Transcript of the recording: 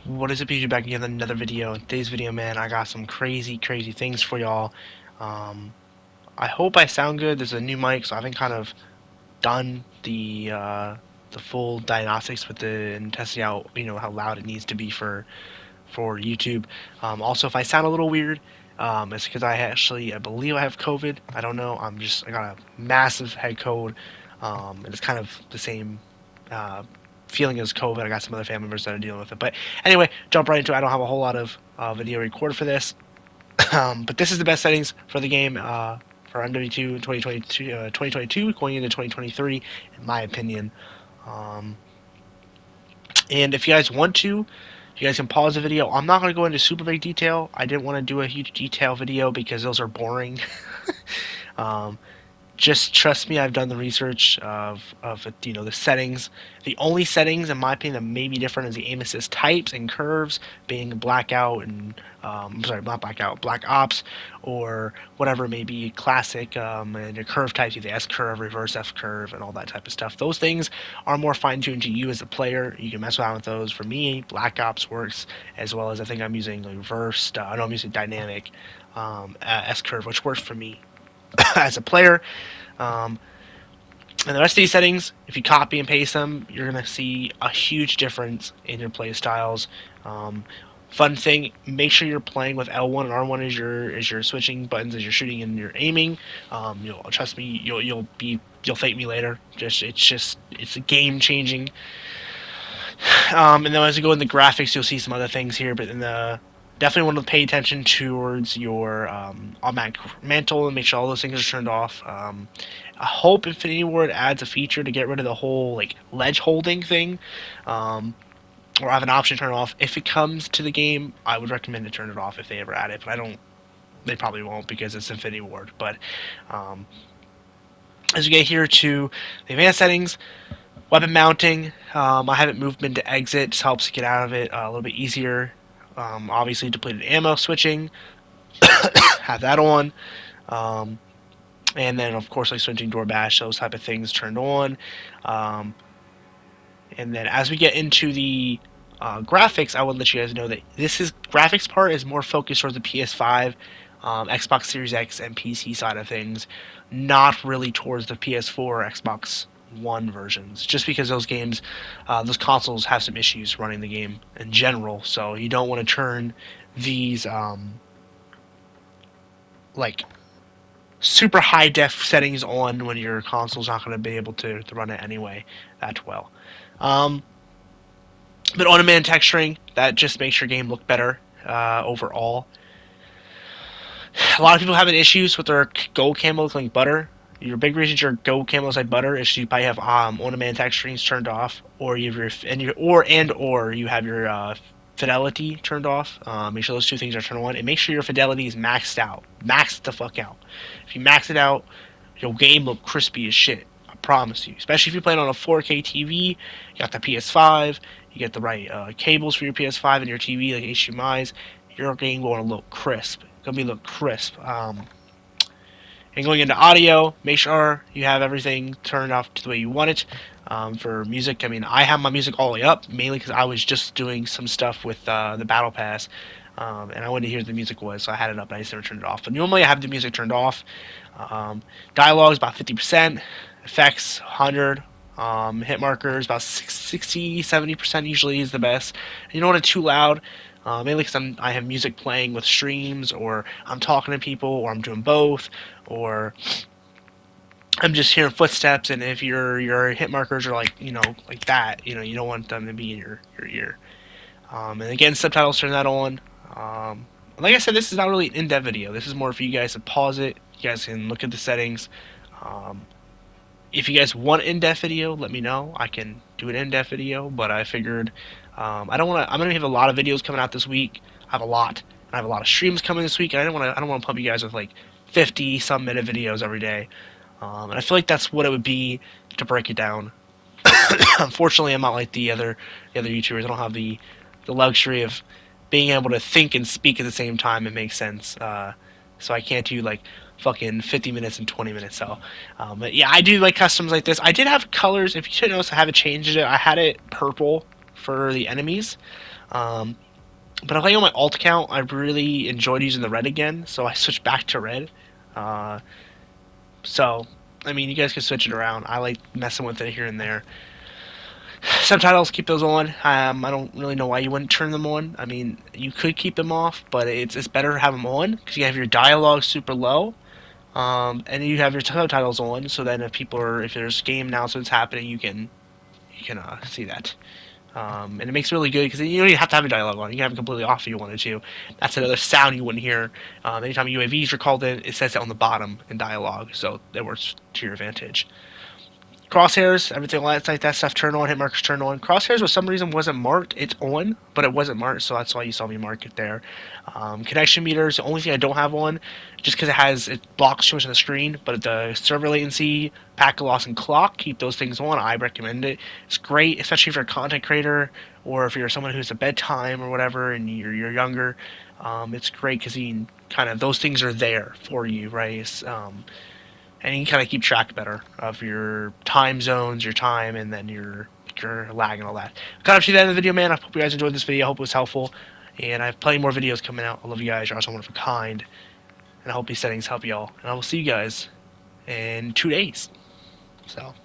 What is it, PG? Back again with another video. In today's video, man, I got some crazy things for y'all. Um, I hope I sound good. There's a new mic, so I haven't kind of done the full diagnostics with the and testing out, how loud it needs to be for YouTube. Also, if I sound a little weird, it's because I believe I have COVID. I don't know. I got a massive head cold, and it's kind of the same uh, feeling as COVID. I got some other family members that are dealing with it. But anyway, jump right into it. I don't have a whole lot of video recorded for this, but this is the best settings for the game for mw2 in 2022 going into 2023, in my opinion. Um, and if you guys want to, you guys can pause the video. I'm not going to go into super big detail. I didn't want to do a huge detail video because those are boring. um, just trust me, I've done the research of the settings. The only settings, in my opinion, that may be different is the aim assist types and curves, being blackout and I'm sorry, not blackout, black ops, or whatever it may be, classic, and your curve types, you have the S curve, reverse F curve, and all that type of stuff. Those things are more fine tuned to you as a player. You can mess around with those. For me, black ops works, as well as I think I'm using like reversed. I know I'm using dynamic S curve, which works for me as a player. Um, and the rest of these settings, if you copy and paste them, you're going to see a huge difference in your play styles. Fun thing, make sure you're playing with L1 and R1 as your switching buttons as you're shooting and you're aiming. Trust me, you'll thank me later. It's a game changing. And then as you go in the graphics, you'll see some other things here, but in the definitely want to pay attention towards your automatic mantle and make sure all those things are turned off. I hope Infinity Ward adds a feature to get rid of the whole like ledge holding thing, or have an option to turn it off. If it comes to the game, I would recommend to turn it off if they ever add it, but I don't. They probably won't because it's Infinity Ward. But as we get here to the advanced settings, weapon mounting, I have it movement to exit, just helps get out of it a little bit easier. Obviously, depleted ammo switching, have that on. And then, of course, like switching door bash, those type of things turned on. And then as we get into the graphics, I would let you guys know that graphics part is more focused towards the PS5, Xbox Series X, and PC side of things, not really towards the PS4 or Xbox One versions, just because those games, those consoles have some issues running the game in general. So you don't want to turn these like super high def settings on when your console's not going to be able to run it anyway that well. But on-demand texturing, that just makes your game look better overall. A lot of people having issues with their gold camo looking like butter. Your big reason your gold camo looks like butter is you probably have on-demand texturing turned off, or you have you have your fidelity turned off. Make sure those two things are turned on, and make sure your fidelity is maxed out. Max it the fuck out. If you max it out, your game look crispy as shit. I promise you. Especially if you're playing on a 4K TV, you got the PS5, you get the right cables for your PS5 and your TV, like HDMI's. Your game going to look crisp. Look crisp. And going into audio, make sure you have everything turned off to the way you want it. For music, I mean, I have my music all the way up, mainly because I was just doing some stuff with the Battle Pass, and I wanted to hear what the music was, so I had it up, and I just never turned it off. But normally I have the music turned off. Dialogue is about 50%, effects 100, hit markers about 60-70% usually is the best. And you don't want it too loud. Mainly because I have music playing with streams, or I'm talking to people, or I'm doing both, or I'm just hearing footsteps. And if your hit markers are like like that, you don't want them to be in your ear. And again, subtitles, turn that on. Like I said, this is not really an in-depth video. This is more for you guys to pause it. You guys can look at the settings. If you guys want an in-depth video, let me know. I can do an in-depth video, but I figured I'm gonna have a lot of videos coming out this week. I have a lot. I have a lot of streams coming this week, and I don't want to pump you guys with like 50 some minute videos every day. And I feel like that's what it would be to break it down. Unfortunately, I'm not like the other YouTubers. I don't have the luxury of being able to think and speak at the same time and make sense. So I can't do like fucking 50 minutes and 20 minutes. So, but yeah, I do like customs like this. I did have colors. If you should notice, I haven't changed it. I had it purple for the enemies. Um, but I'm playing on my alt account. I really enjoyed using the red again, so I switched back to red. Uh, so, I mean, you guys can switch it around. I like messing with it here and there. Subtitles, keep those on. I don't really know why you wouldn't turn them on. I mean, you could keep them off, but it's better to have them on because you have your dialogue super low, and you have your subtitles on. So then if there's game announcements happening, you can see that. And it makes it really good because you don't even have to have a dialogue on. You can have it completely off if you wanted to. That's another sound you wouldn't hear. Anytime UAVs are called in, it says it on the bottom in dialogue, so that works to your advantage. Crosshairs, everything like that stuff, turn on, hit markers turn on. Crosshairs for some reason wasn't marked. It's on, but it wasn't marked, so that's why you saw me mark it there. Connection meters, the only thing I don't have on, just because it blocks too much on the screen, but the server latency, packet loss, and clock, keep those things on. I recommend it. It's great, especially if you're a content creator or if you're someone who's a bedtime or whatever and you're younger. It's great because those things are there for you, right? And you can kind of keep track better of your time zones, your time, and then your lag and all that. Kind of to the end of the video, man. I hope you guys enjoyed this video. I hope it was helpful, and I have plenty more videos coming out. I love you guys. You're also one of a kind, and I hope these settings help y'all. And I will see you guys in 2 days. So.